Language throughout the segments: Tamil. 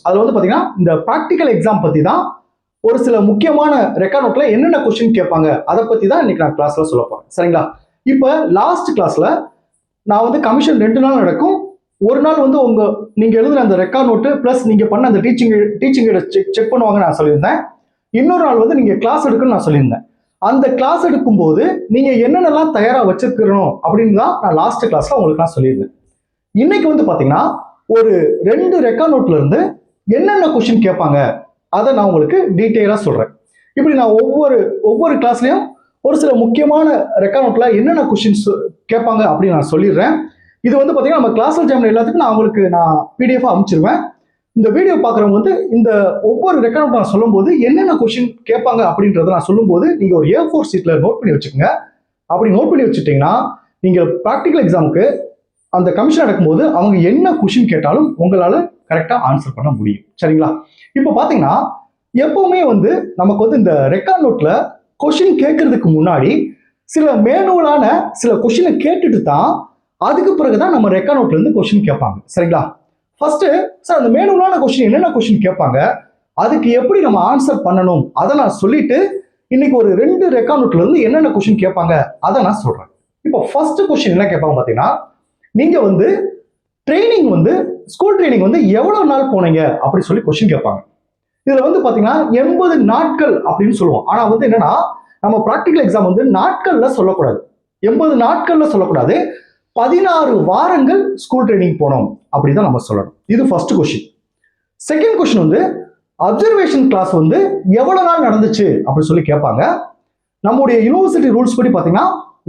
அதுல வந்து பாத்தீங்கன்னா இந்த ப்ராக்டிக்கல் எக்ஸாம் பத்தி தான் ஒரு சில முக்கியமான ரெக்கார்ட் நோட்ல என்னென்ன கொஸ்டின் கேட்பாங்க அதை பத்தி தான் இன்னைக்கு நான் கிளாஸ்ல சொல்ல போறேன். சரிங்களா? இப்ப லாஸ்ட் கிளாஸ்ல நான் வந்து கமிஷன் 2 நாள் நடக்கும். ஒரு நாள் வந்து நீங்க எழுதுன அந்த ரெக்கார்ட் நோட்டு பிளஸ் நீங்க பண்ண அந்த டீச்சிங் செக் பண்ணுவாங்க நான் சொல்லியிருந்தேன். இன்னொரு நாள் வந்து நீங்க கிளாஸ் எடுக்கணும்னு நான் சொல்லியிருந்தேன். அந்த கிளாஸ் எடுக்கும்போது நீங்க என்னென்னலாம் தயாரா வச்சிருக்கணும் அப்படின்னு தான் நான் லாஸ்ட் கிளாஸ்ல உங்களுக்கு நான் சொல்லியிருந்தேன். இன்னைக்கு வந்து பாத்தீங்கன்னா ஒரு 2 ரெக்கார்ட் நோட்ல இருந்து என்னென்ன கொஸ்டின் கேட்பாங்க அதை நான் உங்களுக்கு டீட்டெயிலா சொல்றேன். இப்படி நான் ஒவ்வொரு கிளாஸ்லயும் ஒரு சில முக்கியமான ரெக்கார்ட் நோட்ல என்னென்ன கொஸ்டின்ஸ் கேட்பாங்க அப்படின்னு நான் சொல்லிடுறேன். இது வந்து பாத்தீங்கன்னா நம்ம கிளாஸ் எக்ஸாம் எல்லாத்துக்கும் நான் உங்களுக்கு பிடிஎஃப் அனுப்பிச்சிருவேன். இந்த வீடியோ பாக்குறவங்க வந்து இந்த ஒவ்வொரு ரெக்கார்ட் நோட் நான் சொல்லும்போது என்னென்ன கொஸ்டின் கேட்பாங்க அப்படின்றத நான் சொல்லும்போது நீங்க ஒரு A4 சீட்ல நோட் பண்ணி வச்சுக்கோங்க. அப்படி நோட் பண்ணி வச்சுட்டீங்கன்னா நீங்க ப்ராக்டிக்கல் எக்ஸாமுக்கு அந்த கமிஷன் நடக்கும்போது அவங்க என்ன கொஸ்டின் கேட்டாலும் உங்களால கரெக்டா ஆன்சர் பண்ண முடியும். சரிங்களா? இப்போ பாத்தீங்கன்னா எப்பவுமே வந்து நமக்கு வந்து இந்த ரெக்கார்ட் நோட்ல கொஸ்டின் கேட்கறதுக்கு முன்னாடி சில மேனுவலான சில கொஸ்டினை கேட்டுட்டு தான் அதுக்கு பிறகுதான் நம்ம ரெக்கார்ட் நோட்ல இருந்து கொஸ்டின் கேட்பாங்க. சரிங்களா? ஃபர்ஸ்ட் சார் அந்த மேனுவலான கொஸ்டின் என்னென்ன கொஸ்டின் கேட்பாங்க, அதுக்கு எப்படி நம்ம ஆன்சர் பண்ணணும் அதை நான் சொல்லிட்டு இன்னைக்கு ஒரு 2 ரெக்கார்ட் நோட்ல இருந்து என்னென்ன கொஸ்டின் கேட்பாங்க அதை நான் சொல்றேன். இப்போ ஃபர்ஸ்ட் கொஸ்டின் என்ன கேட்பாங்க பாத்தீங்கன்னா, நீங்க வந்து ட்ரைனிங் வந்து ஸ்கூல் ட்ரைனிங் வந்து எவ்வளவு நாள் போனீங்க அப்படி சொல்லி கொஸ்டின் கேட்பாங்க. இதுல வந்து பாத்தீங்கன்னா 80 நாட்கள் அப்படின்னு சொல்லுவோம். ஆனா வந்து என்னன்னா நம்ம ப்ராக்டிக்கல் எக்ஸாம் வந்து நாட்கள்ல சொல்லக்கூடாது, 80 நாட்கள்ல சொல்லக்கூடாது, 16 வாரங்கள் ஸ்கூல் ட்ரைனிங் போனோம் அப்படிதான் நம்ம சொல்லணும். இது ஃபர்ஸ்ட் கொஸ்டின். செகண்ட் கொஸ்டின் வந்து அப்சர்வேஷன் கிளாஸ் வந்து எவ்வளவு நாள் நடந்துச்சு அப்படி சொல்லி கேட்பாங்க. நம்முடைய யூனிவர்சிட்டி ரூல்ஸ் படி பாத்தீங்கன்னா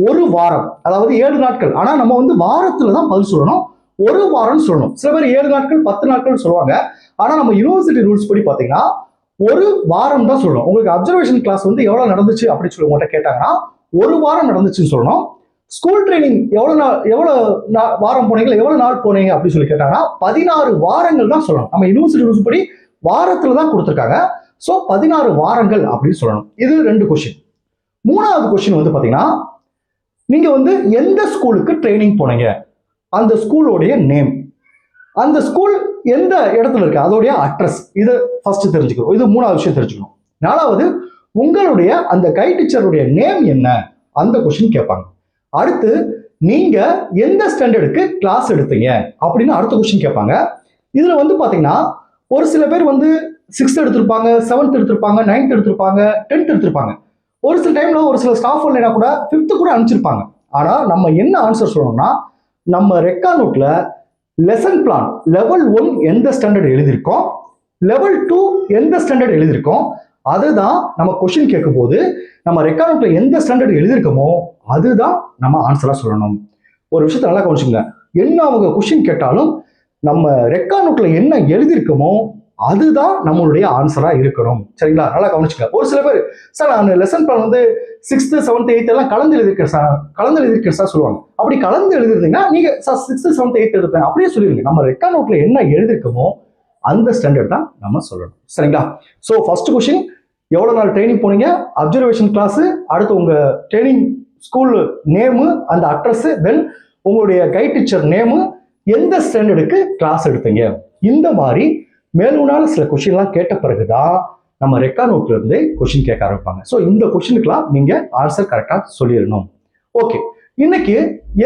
ஒரு வாரம், அதாவது 7 நாட்கள். ஆனா நம்ம வந்து வாரத்துல தான் பதில் சொல்லணும், ஒரு வாரம் சொல்லணும். சில பேர் 7 நாட்கள் 10 நாட்கள் சொல்லுவாங்க. ஆனா நம்ம யூனிவர்சிட்டி ரூல்ஸ் படி பாத்தீங்கன்னா ஒரு வாரம் தான் சொல்லணும். உங்களுக்கு அப்சர்வேஷன் கிளாஸ் வந்து எவ்வளவு நடந்துச்சு அப்படின்னு சொல்லி உங்கள்கிட்ட கேட்டாங்கன்னா ஒரு வாரம் நடந்துச்சுன்னு சொல்லணும். ஸ்கூல் ட்ரைனிங் எவ்வளவு வாரம் போனீங்க, எவ்வளவு நாள் போனீங்க அப்படின்னு சொல்லி கேட்டாங்கன்னா 16 வாரங்கள் தான் சொல்லணும். நம்ம யூனிவர்சிட்டி ரூல்ஸ் படி வாரத்துல தான் கொடுத்துருக்காங்க. ஸோ 16 வாரங்கள் அப்படின்னு சொல்லணும். இது 2 கொஸ்டின். மூணாவது கொஸ்டின் வந்து பாத்தீங்கன்னா, நீங்க வந்து எந்த ஸ்கூலுக்கு ட்ரைனிங் போனீங்க, அந்த ஸ்கூலோடைய நேம், அந்த ஸ்கூல் எந்த இடத்துல இருக்கு அதோடைய அட்ரஸ், இதை ஃபர்ஸ்ட் தெரிஞ்சுக்கணும். இது மூணாவது விஷயம் தெரிஞ்சுக்கணும். நாலாவது உங்களுடைய அந்த கைட் டீச்சருடைய நேம் என்ன, அந்த கொஸ்டின் கேட்பாங்க. அடுத்து நீங்க எந்த ஸ்டாண்டர்டுக்கு கிளாஸ் எடுத்தீங்க அப்படின்னு அடுத்த கொஸ்டின் கேட்பாங்க. இதுல வந்து பாத்தீங்கன்னா ஒரு சில பேர் வந்து 6th எடுத்திருப்பாங்க, 7th எடுத்திருப்பாங்க, 9th எடுத்திருப்பாங்க, 10th எடுத்திருப்பாங்க. ஒரு சில டைம்ல ஒரு சில ஸ்டாஃப் இல்லைனா கூட 5th கூட அனுப்பிச்சிருப்பாங்க. ஆனா நம்ம என்ன ஆன்சர் சொல்லணும்னா, நம்ம ரெக்கார்ட் நோட்ல லெசன் பிளான் லெவல் 1 எந்த ஸ்டாண்டர்ட் எழுதியிருக்கோம், லெவல் 2 எந்த ஸ்டாண்டர்ட் எழுதியிருக்கோம், அதுதான் நம்ம கொஸ்டின் கேட்கும் போது நம்ம ரெக்கார்ட் நோட்ல எந்த ஸ்டாண்டர்ட் எழுதியிருக்கோமோ அதுதான் நம்ம ஆன்சரா சொல்லணும். ஒரு விஷயத்தை நல்லா கவனிச்சுங்க, என்ன அவங்க கொஸ்டின் கேட்டாலும் நம்ம ரெக்கார்ட் நோட்ல என்ன எழுதியிருக்கோமோ அதுதான் நம்மளுடைய ஆன்சரா இருக்கணும். சரிங்களா? நல்லா கவனிச்சுங்க. ஒரு சில பேர் சார் நான் லெசன் பிளான் வந்து 6th 7th 8th எல்லாம் கலந்து எழுதிருக்கேன் சார் சொல்லுவாங்க. அப்படி கலந்து எழுதிருந்தீங்கன்னா நீங்க 6th 7th 8th எடுத்தேன் அப்படியே சொல்லிடுங்க. நம்ம ரெக்கார்ட் நோட்ல என்ன எழுதிருக்கோமோ அந்த ஸ்டாண்டர்ட் தான் நம்ம சொல்லணும். சரிங்களா? ஸோ ஃபர்ஸ்ட் கொஸ்டின் எவ்வளவு நாள் ட்ரைனிங் போனீங்க, அப்சர்வேஷன் கிளாஸ், அடுத்து உங்க ட்ரைனிங் ஸ்கூல் நேமு அந்த அட்ரஸ், தென் உங்களுடைய கைட் டீச்சர் நேமு, எந்த ஸ்டாண்டர்டுக்கு கிளாஸ் எடுத்தீங்க. இந்த மாதிரி மேலுனால சில கொஸ்டின்லாம் கேட்ட பிறகுதான் நம்ம ரெக்கார்ட் நோட்ல இருந்து கொஸ்டின் கேட்க ஆரம்பிப்பாங்க. ஸோ இந்த கொஸ்டினுக்குலாம் நீங்க ஆன்சர் கரெக்டா சொல்லிடணும். ஓகே, இன்னைக்கு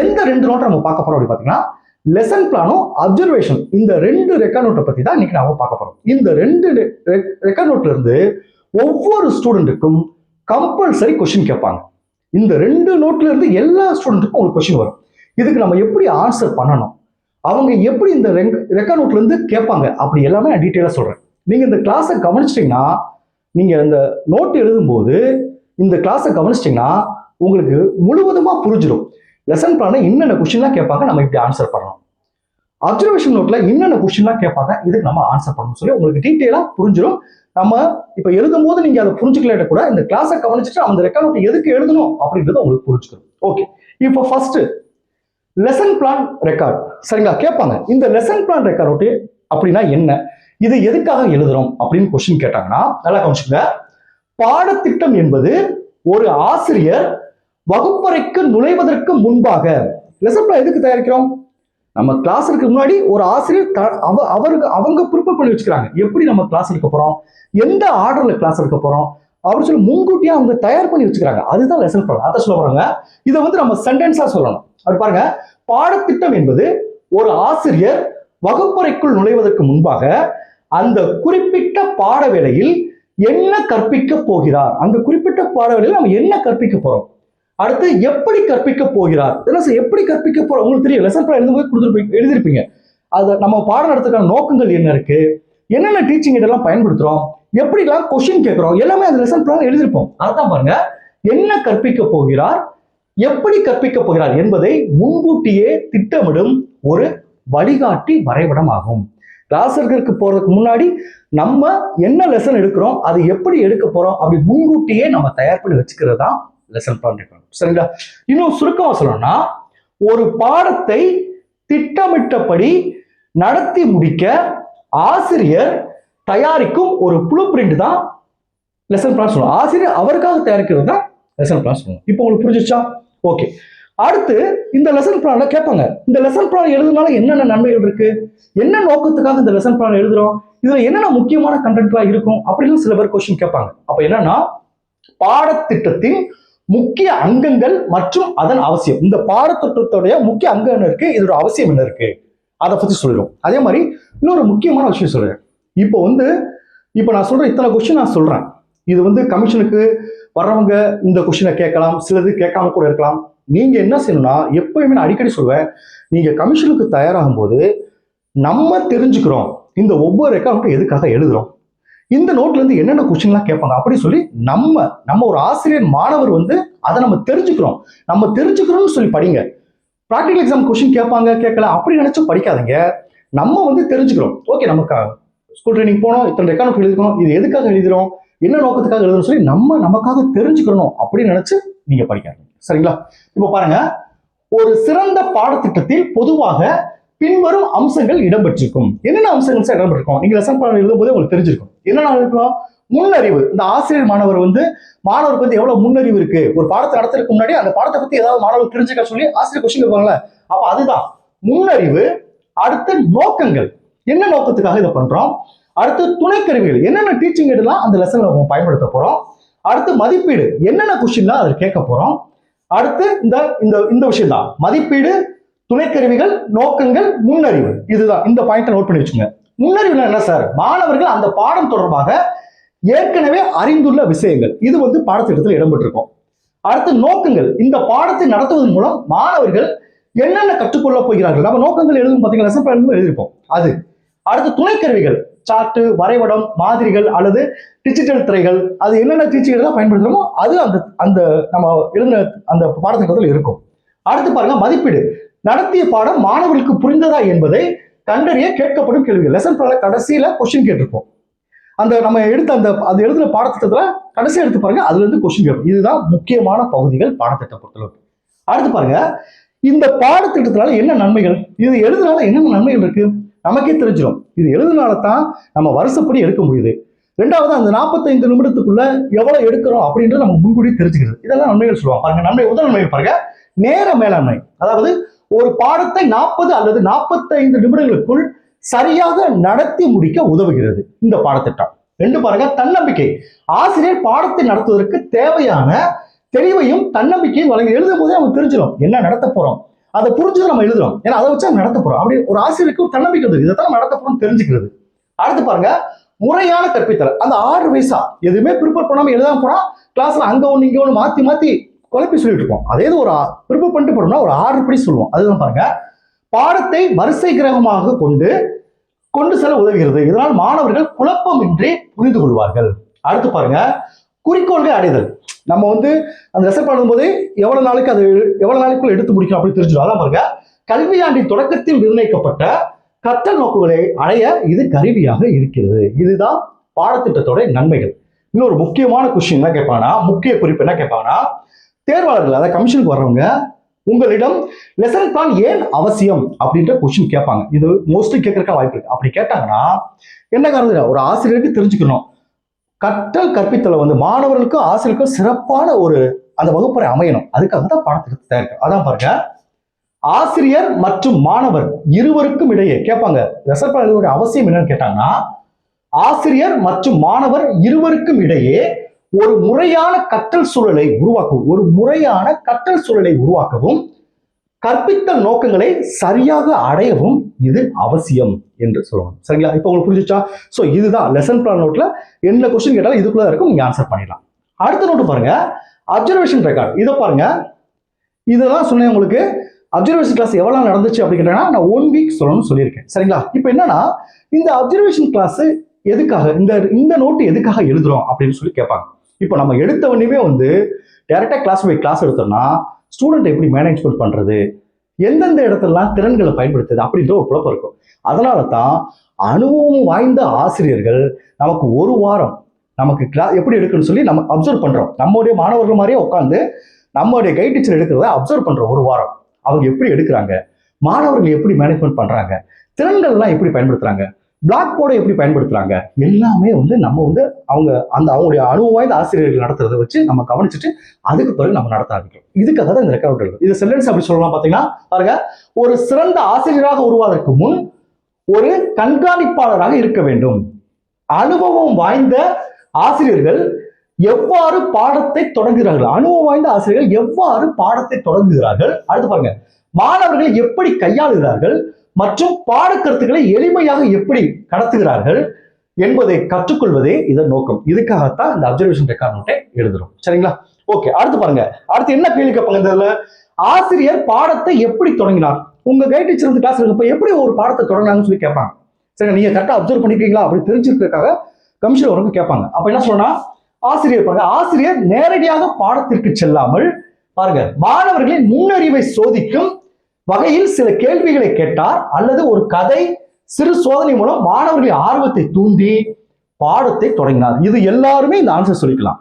எந்த 2 நோட்டை நம்ம பார்க்க போறோம் அப்படி பார்த்தீங்கன்னா, லெசன் பிளானும் அப்சர்வேஷன், இந்த 2 ரெக்கார்ட் நோட்டை பத்தி தான் இன்னைக்கு நாம பார்க்க போறோம். இந்த 2 ரெக்கார்ட் நோட்ல இருந்து ஒவ்வொரு ஸ்டூடெண்ட்டுக்கும் கம்பல்சரி கொஸ்டின் கேட்பாங்க. இந்த 2 நோட்ல இருந்து எல்லா ஸ்டூடெண்ட்டுக்கும் உங்களுக்கு கொஸ்டின் வரும். இதுக்கு நம்ம எப்படி ஆன்சர் பண்ணணும், அவங்க எப்படி இந்த ரெக்கார்ட் நோட்ல இருந்து கேட்பாங்க, அப்படி எல்லாமே நான் டீட்டெயிலா சொல்றேன். நீங்க இந்த கிளாஸை கவனிச்சிட்டீங்கன்னா, நீங்க இந்த நோட் எழுதும்போது இந்த கிளாஸை கவனிச்சிட்டீங்கன்னா உங்களுக்கு முழுவதுமா புரிஞ்சிடும். லெசன் பிளான்ல என்னென்ன கொஸ்டின்லாம் கேட்பாங்க, நம்ம இப்படி ஆன்சர் பண்ணணும். அப்சர்வேஷன் நோட்ல என்னென்ன கொஸ்டின்லாம் கேட்பாங்க, இதுக்கு நம்ம ஆன்சர் பண்ணணும்னு சொல்லி உங்களுக்கு டீட்டெயிலா புரிஞ்சிடும். நம்ம இப்ப எழுதும் போது நீங்க அதை புரிஞ்சுக்கல கூட இந்த கிளாஸை கவனிச்சுட்டு அந்த ரெக்கார்ட் நோட் எதுக்கு எழுதணும் அப்படின்றத உங்களுக்கு புரிஞ்சுக்கணும். ஓகே, இப்போ ஃபர்ஸ்ட் லெசன் பிளான் ரெக்கார்ட். சரிங்களா? கேட்பாங்க இந்த லெசன் பிளான் ரெக்கார்ட் நோட்டு அப்படின்னா என்ன, இது எதுக்காக எழுதுறோம் அப்படின்னு கொஸ்டின் கேட்டாங்கன்னா நல்லா கவனிச்சுங்க. பாடத்திட்டம் என்பது ஒரு ஆசிரியர் வகுப்பறைக்கு நுழைவதற்கு முன்பாக லெசன் பிளான் எதுக்கு தயாரிக்கிறோம், நம்ம கிளாஸ் இருக்க முன்னாடி ஒரு ஆசிரியர் அவருக்கு அவங்க ப்ரிப்பேர் பண்ணி வச்சுக்கிறாங்க, எப்படி நம்ம கிளாஸ் எடுக்க போறோம், எந்த ஆர்டர்ல கிளாஸ் எடுக்க போறோம் அப்படின்னு சொல்லி முன்கூட்டியே அவங்க தயார் பண்ணி வச்சுக்கிறாங்க. அதுதான் லெசன் பிளான். அதை சொல்ல போறாங்க. இதை வந்து நம்ம சென்டென்ஸா சொல்லணும். அப்படி பாருங்க, பாடத்திட்டம் என்பது ஒரு ஆசிரியர் வகுப்பறைக்குள் நுழைவதற்கு முன்பாக அந்த குறிப்பிட்ட பாட வேளையில் என்ன கற்பிக்க போகிறார், அந்த குறிப்பிட்ட பாட வேளையில் நம்ம என்ன கற்பிக்க போறோம், அடுத்து எப்படி கற்பிக்க போகிறார், எப்படி கற்பிக்க போறோம். உங்களுக்கு தெரியும், லெசன் பிளான் எழுதும்போது எழுதிருப்பீங்க. அது நம்ம பாடம் நடத்துக்கான நோக்கங்கள் என்ன இருக்கு, என்னென்ன டீச்சிங் இதெல்லாம் பயன்படுத்துறோம், எப்படிலாம் கொஸ்டின் கேட்கிறோம், எல்லாமே அந்த லெசன் பிளான் எழுதிருப்போம். அதான் பாருங்க, என்ன கற்பிக்க போகிறார், எப்படி கற்பிக்க போகிறார் என்பதை முன்கூட்டியே திட்டமிடும் ஒரு வழிகாட்டி வரைபடம் ஆகும். கிளாஸ் எடுக்கிறதுக்கு போறதுக்கு முன்னாடி நம்ம என்ன லெசன் எடுக்கிறோம், அது எப்படி எடுக்க போறோம் அப்படி முன்கூட்டியே நம்ம தயார் பண்ணி வச்சுக்கிறது தான் லெசன் பிளான். சரிங்களா? இன்னும் சுருக்கமா சொல்லணும்னா, ஒரு பாடத்தை திட்டமிட்டபடி நடத்தி முடிக்க ஆசிரியர் தயாரிக்கும் ஒரு ப்ளூ பிரிண்ட் தான் லெசன் பிளான் சொல்லணும். ஆசிரியர் அவருக்காக தயாரிக்கிறது தான் லெசன் பிளான் சொல்லணும். இப்போ உங்களுக்கு புரிஞ்சிச்சா? ஓகே. அடுத்து இந்த லெசன் பிளான்ல கேட்பாங்க, இந்த லெசன் பிளான் எழுதுனால என்னென்ன நன்மைகள் இருக்கு, என்ன நோக்கத்துக்காக இந்த லெசன் பிளான் எழுதுறோம், இதுல என்னென்ன முக்கியமான கண்டென்ட்லாம் இருக்கும் அப்படின்னு சில பேர் கொஸ்டின் கேட்பாங்க. அப்ப என்னன்னா, பாடத்திட்டத்தின் முக்கிய அங்கங்கள் மற்றும் அதன் அவசியம், இந்த பாடத்திட்டத்துடைய முக்கிய அங்கம் என்ன இருக்கு, இதோட அவசியம் என்ன இருக்கு, அதை பத்தி சொல்லிடும். அதே மாதிரி இன்னொரு முக்கியமான விஷயம் சொல்றேன். இப்போ நான் சொல்றேன், இத்தனை கொஸ்டின் நான் சொல்றேன். இது வந்து கமிஷனுக்கு வர்றவங்க இந்த கொஸ்டினை கேட்கலாம், சிலது கேட்காம கூட இருக்கலாம். நீங்க என்ன செய்யணும்னா, எப்பயுமே நான் அடிக்கடி சொல்வேன், நீங்க கமிஷனுக்கு தயாராகும் போது நம்ம தெரிஞ்சுக்கிறோம் இந்த ஒவ்வொரு ரெக்கார்டும் எதுக்காக எழுதுறோம், இந்த நோட்ல இருந்து என்னென்ன கொஸ்டின்லாம் கேட்பாங்க அப்படி சொல்லி நம்ம ஒரு ஆசிரியர் மாணவர் வந்து அதை நம்ம தெரிஞ்சுக்கிறோம்னு சொல்லி படிங்க. ப்ராக்டிகல் எக்ஸாம் கொஸ்டின் கேட்பாங்க கேட்கல அப்படி நினைச்சும் படிக்காதீங்க. நம்ம வந்து தெரிஞ்சுக்கிறோம், ஓகே நமக்கு ஸ்கூல் ட்ரைனிங் போனோம், இத்தனை ரெக்கார்டு எழுதிக்கணும், இது எதுக்காக எழுதுறோம், என்ன நோக்கத்துக்காக எழுதுறோம் சொல்லி நமக்காக தெரிஞ்சுக்கணும் அப்படின்னு நினைச்சு நீங்க படிக்காதீங்க. சரிங்களா? இப்போ பாருங்க, ஒரு சிறந்த பாடத்திட்டத்தில் பொதுவாக பின்வரும் அம்சங்கள் இடம்பெற்றிருக்கும். என்னென்ன அம்சங்கள் இடம்பெற்றிருக்கும் நீங்க லெசன் பிளான் எழுதும் போதே உங்களுக்கு தெரிஞ்சிருக்கும். என்னென்ன இருக்கும்? முன்னறிவு. இந்த ஆசிரியர் மாணவருக்கு வந்து எவ்வளவு முன்னறிவு இருக்கு, ஒரு பாடத்தை நடத்துறதுக்கு முன்னாடி அந்த பாடத்தை பத்தி ஏதாவது மாணவர் தெரிஞ்சுக்க சொல்லி ஆசிரியர் கொஸ்டின் கேட்பாங்கல்ல, அப்ப அதுதான் முன்னறிவு. அடுத்து நோக்கங்கள், என்ன நோக்கத்துக்காக இதை பண்றோம், அடுத்து துணைக்கருவிகள், என்னென்ன டீச்சிங் எல்லாம் அந்த லெசன்ல பயன்படுத்த போறோம், அடுத்து மதிப்பீடு, என்னென்ன கொஸ்டின்லாம் அதில் கேட்க போறோம், அடுத்து இந்த விஷயம் தான் மதிப்பீடு, துணைக்கருவிகள், நோக்கங்கள், முன்னறிவு. இதுதான், இந்த பாயிண்ட்டை நோட் பண்ணி வச்சுங்க. முன்னறிவுல என்ன சார், மாணவர்கள் அந்த பாடம் தொடர்பாக ஏற்கனவே அறிந்துள்ள விஷயங்கள், இது வந்து பாடத்திட்டத்தில் இடம்பெற்றிருக்கும். அடுத்து நோக்கங்கள், இந்த பாடத்தை நடத்துவதன் மூலம் மாணவர்கள் என்னென்ன கற்றுக்கொள்ள போகிறார்கள், நம்ம நோக்கங்கள் எழுதும் பார்த்தீங்கன்னா லெசன் பிளான் எழுதியிருப்போம் அது. அடுத்து துணைக்கருவிகள், சார்ட்டு, வரைபடம், மாதிரிகள் அல்லது டிஜிட்டல் திரைகள், அது என்னென்ன டீச்சிங் தான் பயன்படுத்துறோமோ அது அந்த நம்ம எழுதின அந்த பாடத்திட்டத்தில் இருக்கும். அடுத்து பாருங்க மதிப்பீடு, நடத்திய பாடம் மாணவர்களுக்கு புரிந்ததா என்பதை கண்டறிய கேட்கப்படும் கேள்விகள். லெசன் பிளான்ல கடைசியில கொஸ்டின் கேட்டிருப்போம். அந்த நம்ம எடுத்த அது எழுதின பாடத்திட்டத்துல கடைசியா எடுத்து பாருங்க, அதுல இருந்து கொஸ்டின் கேட்போம். இதுதான் முக்கியமான பகுதிகள் பாடத்திட்டம் பொறுத்தளவுக்கு. அடுத்து பாருங்க, இந்த பாடத்திட்டத்தினால என்ன நன்மைகள், இது எழுதுனால என்னென்ன நன்மைகள் இருக்கு நமக்கே தெரிஞ்சிடும். இது எழுதுனால தான் நம்ம வருஷப்படி எடுக்க முடியுது. ரெண்டாவது, அந்த 45 நிமிடத்துக்குள்ள எவ்வளவு எடுக்கிறோம் அப்படின்றது நம்ம முன்கூடி தெரிஞ்சுக்கிறது. இதெல்லாம் நன்மைகள் சொல்லுவாங்க. பாருங்க, நன்மை, முதல் நன்மைகள் பாருங்க, நேர மேலாண்மை. அதாவது ஒரு பாடத்தை 40 அல்லது 45 நிமிடங்களுக்குள் சரியாக நடத்தி முடிக்க உதவுகிறது இந்த பாடத்திட்டம். ரெண்டு பாருங்க, தன்னம்பிக்கை. ஆசிரியர் பாடத்தை நடத்துவதற்கு தேவையான தெளிவையும் தன்னம்பிக்கையும் வழங்கி எழுதும் போதே நம்ம தெரிஞ்சிடும் என்ன நடத்த போறோம், அதை புரிஞ்சு நம்ம எழுதுறோம், ஏன்னா அதை வச்சு நடத்த போறோம். அப்படி ஒரு ஆசிரியருக்கு ஒரு தன்னம்பிக்கை வந்து இதைத்தான் நடத்த போறோம் தெரிஞ்சுக்கிறது. அடுத்து பாருங்க, முறையான கற்பித்தல். அந்த 6 வயசா எதுவுமே ப்ரிப்பேர் பண்ணாம எழுதாம போனா கிளாஸ்ல அங்க ஒண்ணு இங்க ஒண்ணு மாத்தி மாத்தி குழப்பி சொல்லிட்டு இருப்போம். அதே ஒரு ப்ரிப்பேர் பண்ணிட்டு போனோம்னா ஒரு 6 படி சொல்லுவோம். அதுதான் பாருங்க, பாடத்தை வரிசை கிரகமாக கொண்டு செல்ல உதவுகிறது. இதனால் மாணவர்கள் குழப்பமின்றி புரிந்து கொள்வார்கள். அடுத்து பாருங்க, குறிக்கோள்கள் அடைதல். நம்ம வந்து அந்த லெசன் பண்ணும்போது எவ்வளவு நாளைக்குள்ள எடுத்து முடிக்கும் அப்படி தெரிஞ்சிடும். அதான் பாருங்க, கல்வியாண்டின் தொடக்கத்தில் நிர்ணயிக்கப்பட்ட கற்றல் நோக்குகளை அடைய இது கருவியாக இருக்கிறது. இதுதான் பாடத்திட்டத்தோட நன்மைகள். இன்னொரு முக்கியமான கொஸ்டின் என்ன கேட்பாங்கன்னா, முக்கிய குறிப்பு என்ன கேட்பாங்கன்னா, தேர்வாளர்கள் அதாவது கமிஷனுக்கு வர்றவங்க உங்களிடம் லெசன் பிளான் ஏன் அவசியம் அப்படின்ற கொஸ்டின் கேட்பாங்க. இது மோஸ்ட்லி கேட்கறக்க வாய்ப்பு இருக்கு. அப்படி கேட்டாங்கன்னா என்ன காரணம், ஒரு ஆசிரியருக்கு தெரிஞ்சுக்கணும், கற்றல் கற்பித்தல வந்து மாணவர்களுக்கும் ஆசிரியருக்கும் சிறப்பான ஒரு அந்த வகுப்பறை அமையணும், அதுக்காக தான் பாடத்திட்டத்தை தயாரிக்கும். அதான் பாருங்க, ஆசிரியர் மற்றும் மாணவர் இருவருக்கும் இடையே கேட்பாங்க. ரெசர்வ் பிளான் அவசியம் என்னன்னு கேட்டாங்கன்னா, ஆசிரியர் மற்றும் மாணவர் இருவருக்கும் இடையே ஒரு முறையான கற்றல் சூழலை உருவாக்கவும் கற்பித்தல் நோக்கங்களை சரியாக அடையவும் இது அவசியம் என்று சொல்லணும். சரிங்களா? இப்போ உங்களுக்கு புரிஞ்சுச்சா? ஸோ இதுதான் லெசன் பிளான் நோட்ல என்ன கொஸ்டின் கேட்டாலும் இதுக்குள்ள இருக்கும், நீங்க ஆன்சர் பண்ணிடலாம். அடுத்த நோட்டு பாருங்க, அப்சர்வேஷன் ரெக்கார்ட். இதை பாருங்க, இதெல்லாம் சொன்னேன் உங்களுக்கு. அப்சர்வேஷன் கிளாஸ் எவ்வளவு நடந்துச்சு அப்படின்னா நான் 1 வீக் சொல்லணும்னு சொல்லியிருக்கேன். சரிங்களா? இப்போ என்னன்னா, இந்த அப்சர்வேஷன் கிளாஸ் எதுக்காக, இந்த நோட்டு எதுக்காக எழுதுறோம் அப்படின்னு சொல்லி கேட்பாங்க. இப்போ நம்ம எடுத்த உடனே டைரக்டா கிளாஸ் பை கிளாஸ் எடுத்தோம்னா ஸ்டூடெண்ட் எப்படி மேனேஜ்மெண்ட் பண்றது, எந்தெந்த இடத்துலலாம் திறன்களை பயன்படுத்துது அப்படின்ற ஒரு குழப்பம் இருக்கும். அதனால தான் அனுபவம் வாய்ந்த ஆசிரியர்கள் நமக்கு ஒரு வாரம் நமக்கு கிளாஸ் எப்படி எடுக்கணும்னு சொல்லி நம்ம அப்சர்வ் பண்றோம். நம்மளுடைய மாணவர்கள் மாதிரியே உட்காந்து நம்மளுடைய கைட் டீச்சர் எடுக்கிறத அப்சர்வ் பண்றோம். ஒரு வாரம் அவங்க எப்படி எடுக்கிறாங்க, மாணவர்கள் எப்படி மேனேஜ்மெண்ட் பண்றாங்க, திறன்கள்லாம் எப்படி பயன்படுத்துறாங்க, பிளாக் போர்டை எப்படி பயன்படுத்துறாங்க, எல்லாமே நம்ம அவங்க அவங்களுடைய அனுபவம் வாய்ந்த ஆசிரியர்கள் நடத்துறதை வச்சு நம்ம கவனிச்சுட்டு அதுக்கு பிறகு நம்ம நடத்த ஆரம்பிக்கும். இதுக்காக தான் இந்த ரெக்கார்ட் எழுதும். இது சென்டென்ஸ் அப்படி சொல்லலாம். பாத்தீங்கன்னா பாருங்க, ஒரு சிறந்த ஆசிரியராக உருவாவதற்கு முன் ஒரு கண்காணிப்பாளராக இருக்க வேண்டும். அனுபவம் வாய்ந்த ஆசிரியர்கள் எவ்வாறு பாடத்தை தொடங்குகிறார்கள், அனுபவம் வாய்ந்த ஆசிரியர்கள் எவ்வாறு பாடத்தை தொடங்குகிறார்கள், அடுத்து பாருங்க, மாணவர்கள் எப்படி கையாளுகிறார்கள் மற்றும் பாடக்கருத்துக்களை எளிமையாக எப்படி கடத்துகிறார்கள் என்பதை கற்றுக்கொள்வதே இதன் நோக்கம். இதுக்காகத்தான் இந்த அப்சர்வேஷன் ரெக்கார்ட் நோட்டை எழுதுறோம். சரிங்களா? ஓகே, அடுத்து பாருங்க. அடுத்து என்ன கேள்வி கேட்பாங்க இதுல, ஆசிரியர் பாடத்தை எப்படி தொடங்கினார். உங்க கைட் டீச்சர் கிளாஸ் இருக்கப்ப எப்படி ஒரு பாடத்தை தொடங்கினாங்கன்னு சொல்லி கேட்பாங்க. சரி, நீங்க கரெக்டா அப்சர்வ் பண்ணிருக்கீங்களா அப்படி தெரிஞ்சுக்கிறதுக்காக கமிஷன் வரைக்கும் கேட்பாங்க. அப்ப என்ன சொல்லணும், ஆசிரியர் பாருங்க, ஆசிரியர் நேரடியாக பாடத்திற்கு செல்லாமல் பாருங்க மாணவர்களின் முன்னறிவை சோதிக்கும் வகையில் சில கேள்விகளை கேட்டார் அல்லது ஒரு கதை சிறு சோதனை மூலம் மாணவர்களின் ஆர்வத்தை தூண்டி பாடத்தை தொடங்கினார். இது எல்லாருமே இந்த ஆன்சர் சொல்லிக்கலாம்.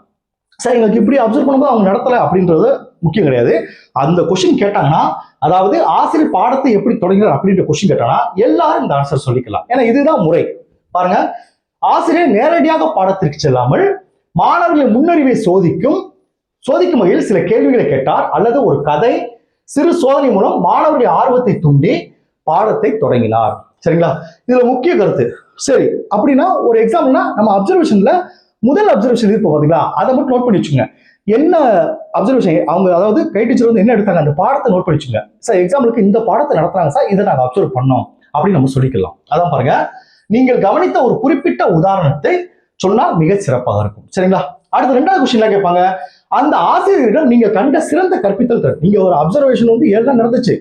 சரி, எங்களுக்கு இப்படி அப்சர்வ் பண்ணும்போது அவங்க நடத்தல அப்படின்றது முக்கியம் கிடையாது. அந்த கொஸ்டின் கேட்டாங்கன்னா, அதாவது ஆசிரியர் பாடத்தை எப்படி தொடங்கினார் அப்படின்ற கொஸ்டின் கேட்டாங்கன்னா எல்லாரும் இந்த ஆன்சர் சொல்லிக்கலாம். ஏன்னா இதுதான் முறை. பாருங்க, ஆசிரியர் நேரடியாக பாடத்திற்கு செல்லாமல் மாணவர்களின் முன்னறிவை சோதிக்கும் வகையில் சில கேள்விகளை கேட்டார் அல்லது ஒரு கதை சிறு சோதனை மூலம் மாணவருடைய ஆர்வத்தை தூண்டி பாடத்தை தொடங்கினார். சரிங்களா? இதுல முக்கிய கருத்து. சரி, அப்படின்னா ஒரு எக்ஸாம்பிள்னா நம்ம அப்சர்வேஷன்ல முதல் அப்சர்வேஷன் இருப்போம் பாத்தீங்களா, அதை மட்டும் நோட் பண்ணி வச்சுங்க. என்ன அப்சர்வேஷன் அவங்க, அதாவது கைட் டீச்சர் என்ன எடுத்தாங்க அந்த பாடத்தை நோட் பண்ணி வச்சுங்க. சார் எக்ஸாம்பிளுக்கு இந்த பாடத்தை நடத்துறாங்க சார், இதை நாங்கள் அப்சர்வ் பண்ணோம் அப்படின்னு நம்ம சொல்லிக்கலாம். அதான் பாருங்க, நீங்கள் கவனித்த ஒரு குறிப்பிட்ட உதாரணத்தை சொன்னால் மிக சிறப்பாக இருக்கும். சரிங்களா? அடுத்த ரெண்டாவது கொஸ்டின் கேட்பாங்க, அந்த ஆசிரியர்கள் நீங்க கண்ட சிறந்த கற்பித்தல் திறன். நீங்க ஒரு அப்சர்வேஷன் 7 நடந்துச்சு,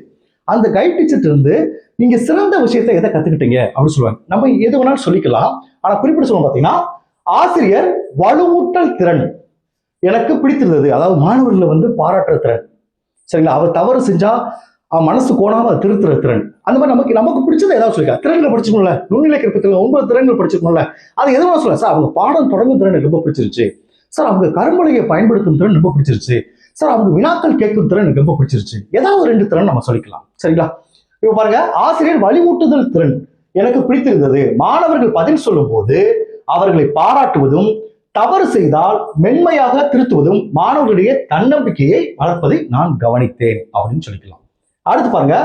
அந்த கைட் டீச்சர் இருந்து நீங்க சிறந்த விஷயத்தை எதை கத்துக்கிட்டீங்க அப்படின்னு சொல்லுவாங்க. நம்ம எது வேணாலும் சொல்லிக்கலாம், ஆனா குறிப்பிட்டு சொல்லுவோம். பாத்தீங்கன்னா, ஆசிரியர் வலுவூட்டல் திறன் எனக்கு பிடித்திருந்தது, அதாவது மாணவர்களை பாராட்டுற திறன். சரிங்களா? அவர் தவறு செஞ்சா மனசு கோணாம அதை திருத்துற திறன். அந்த மாதிரி நமக்கு பிடிச்சதை ஏதாவது சொல்லிக்கலாம். திறன்களை படிச்சுக்கணும்ல, நுண்ணிலை கற்பித்தல் 9 திறன்கள் படிச்சுக்கணும்ல, அது எது வேணா சொல்லலாம். சார் அவங்க பாடம் தொடங்கும் திறன் ரொம்ப பிடிச்சிருச்சு சார், அவங்க கரும்பலகையை பயன்படுத்தும் திறன் ரொம்ப பிடிச்சிருச்சு சார், அவங்க வினாக்கள் கேட்கும் திறன் எனக்கு ரொம்ப பிடிச்சிருச்சு, ஏதாவது 2 திறன் நம்ம சொல்லிக்கலாம். சரிங்களா? இப்ப பாருங்க, ஆசிரியர் வழிமூட்டுதல் திறன் எனக்கு பிடித்திருந்தது, மாணவர்கள் பதில் சொல்லும் போது அவர்களை பாராட்டுவதும் தவறு செய்தால் மென்மையாக திருத்துவதும் மாணவர்களுடைய தன்னம்பிக்கையை வளர்ப்பதை நான் கவனித்தேன் அப்படின்னு சொல்லிக்கலாம். அடுத்து பாருங்க,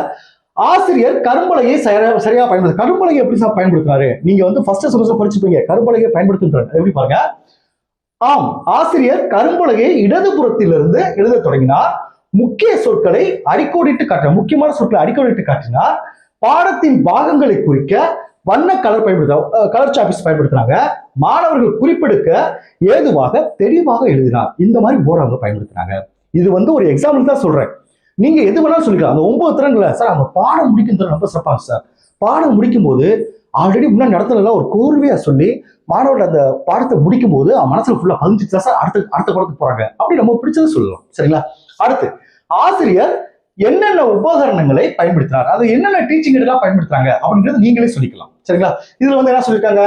ஆசிரியர் கரும்பலகையை சரியா பயன்படுத்த. கரும்பலகை எப்படி சார் பயன்படுத்தினாரு, நீங்க ஃபர்ஸ்ட் செமஸ்டர் படிச்சுப்பீங்க, கரும்பலகையை பயன்படுத்துறாரு எப்படி பாருங்க. ஆம், ஆசிரியர் கரும்பலகையை இடதுபுறத்திலிருந்து எழுத தொடங்கினார், முக்கிய சொற்களை அடிக்கோடிட்டு காட்டினார், முக்கியமான சொற்களை அடிக்கோடிட்டு காட்டினார், பாடத்தின் பாகங்களை குறிக்க வண்ண கலர் கலர் சாப்பிஸ் பயன்படுத்தினாங்க, மாணவர்கள் குறிப்பெடுக்க ஏதுவாக தெளிவாக எழுதினார். இந்த மாதிரி போர்டு அவங்க பயன்படுத்தினாங்க. இது ஒரு எக்ஸாம்பிள் தான் சொல்றேன், நீங்க எது வேணாலும் சொல்லிக்கலாம். அந்த 9 திறன்களை சார் அவங்க பாடம் முடிக்கும் திறன் ரொம்ப சிறப்பாக சார், பாடம் முடிக்கும் போது ஆல்ரெடி முன்னாடி நடத்துல ஒரு கோர்வையா சொல்லி மாணவர்கள் அந்த பாடத்தை முடிக்கும் போது மனசுல ஃபுல்லா பதிஞ்சுட்டு சார் அடுத்த பாடத்துக்கு போறாங்க அப்படி நம்ம பிடிச்சதை சொல்லலாம். சரிங்களா? அடுத்து, ஆசிரியர் என்னென்ன உபகரணங்களை பயன்படுத்தினார், அது என்னென்ன டீச்சிங் எல்லாம் பயன்படுத்துறாங்க அப்படிங்கிறது நீங்களே சொல்லிக்கலாம். சரிங்களா? இதுல என்ன சொல்லியிருக்காங்க,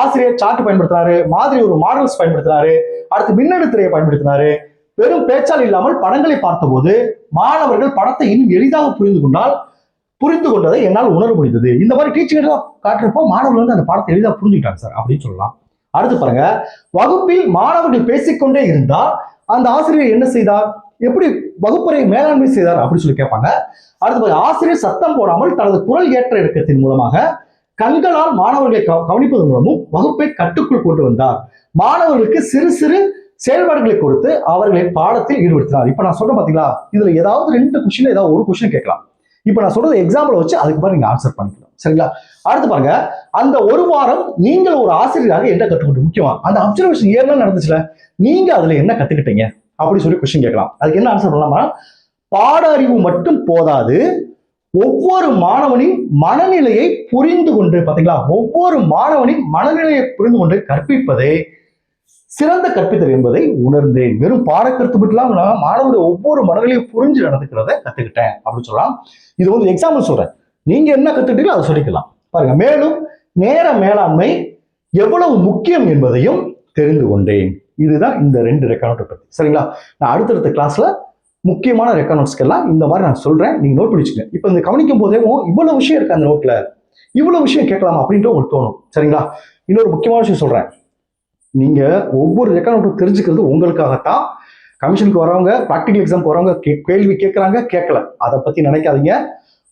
ஆசிரியர் சார்ட் பயன்படுத்தினாரு, மாதிரி ஒரு மாடல்ஸ் பயன்படுத்தினாரு, அடுத்து மின்னணு திரையை பயன்படுத்தினாரு, வெறும் பேச்சால் இல்லாமல் படங்களை பார்த்தபோது மாணவர்கள் படத்தை இன்னும் எளிதாக புரிந்து கொண்டதை என்னால் உணர முடிந்தது. இந்த மாதிரி டீச்சிங் காட்டுறப்போ மாணவர்கள் அந்த பாடத்தை எளிதாக புரிஞ்சுக்கிட்டாங்க சார் அப்படின்னு சொல்லலாம். அடுத்து பாருங்க, வகுப்பில் மாணவர்கள் பேசிக்கொண்டே இருந்தால் அந்த ஆசிரியர் என்ன செய்தார், எப்படி வகுப்பறை மேலாண்மை செய்தார் அப்படின்னு சொல்லி கேட்பாங்க. அடுத்து ஆசிரியர் சத்தம் போடாமல் தனது குரல் ஏற்ற இறக்கத்தின் மூலமாக கண்களால் மாணவர்களை கவனிப்பதன் மூலமும் வகுப்பை கட்டுக்குள் கொண்டு வந்தார். மாணவர்களுக்கு சிறு சிறு செயல்பாடுகளை கொடுத்து அவர்களை பாடத்தில் ஈடுபடுத்தினார். இப்ப நான் சொல்றேன் பாத்தீங்களா, இதுல ஏதாவது 2 கொஸ்டின் ஏதாவது ஒரு கொஸ்டின் கேட்கலாம். இப்ப நான் சொல்றது எக்ஸாம்பிள் வச்சு அதுக்கு பாருங்க நீங்க ஆன்சர் பண்ணிக்கலாம். சரிங்களா? அடுத்து பாருங்க, அந்த ஒரு வாரம் நீங்கள் ஒரு ஆசிரியராக என்ன கற்றுக்கிட்டு, முக்கியமா அந்த அப்சர்வேஷன் ஏர்லாம் நடந்துச்சுல, நீங்க அதுல என்ன கத்துக்கிட்டீங்க அப்படி சொல்லி கொஸ்டின் கேட்கலாம். அதுக்கு என்ன ஆன்சர் பண்ணலாமா, பாட அறிவு மட்டும் போதாது, ஒவ்வொரு மாணவனின் மனநிலையை புரிந்து கொண்டு, பாத்தீங்களா, ஒவ்வொரு மாணவனின் மனநிலையை புரிந்து கொண்டு கற்பிப்பதே சிறந்த கற்பித்தல் என்பதை உணர்ந்தேன். வெறும் பாடக்கருத்து மட்டும் மாணவருடைய ஒவ்வொரு மனநிலையும் புரிஞ்சு நடந்துக்கிறத கத்துக்கிட்டேன் அப்படின்னு சொல்லலாம். இது வந்து எக்ஸாம்பிள் சொல்றேன், நீங்க என்ன கத்துக்கிட்டீங்களோ அதை சொல்லிக்கலாம். பாருங்க, மேலும் நேர மேலாண்மை எவ்வளவு முக்கியம் என்பதையும் தெரிந்து கொண்டேன். இதுதான் இந்த 2 ரெக்கார்ட் நோட்டை பத்தி. சரிங்களா? நான் அடுத்தடுத்த கிளாஸ்ல முக்கியமான ரெக்கார்ட் நோட்ஸ்க்கெல்லாம் இந்த மாதிரி நான் சொல்றேன், நீங்க நோட் பண்ணிச்சுங்க. இப்ப இந்த கவனிக்கும் போதே இவ்வளவு விஷயம் இருக்கு அந்த நோட்ல, இவ்வளவு விஷயம் கேட்கலாமா அப்படின்ட்டு உங்களுக்கு தோணும். சரிங்களா? இன்னொரு முக்கியமான விஷயம் சொல்றேன், நீங்க ஒவ்வொரு ரெக்கார்ட் நோட்டும் தெரிஞ்சுக்கிறது உங்களுக்காகத்தான். கமிஷனுக்கு வரவங்க, ப்ராக்டிகல் எக்ஸாம்க்கு வரவங்க கேள்வி கேட்கறாங்க, கேட்கல, அதை பத்தி நினைக்காதீங்க.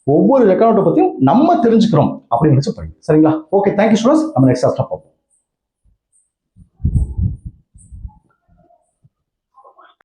ஒவ்வொரு ரெக்கார்ட் நோட்டை பத்தியும் நம்ம தெரிஞ்சுக்கிறோம் அப்படின்னு நினைச்சு படிங்க. சரிங்களா? Okay, thank you students. நம்ம நெக்ஸ்ட் கிளாஸ்ல பார்ப்போம்.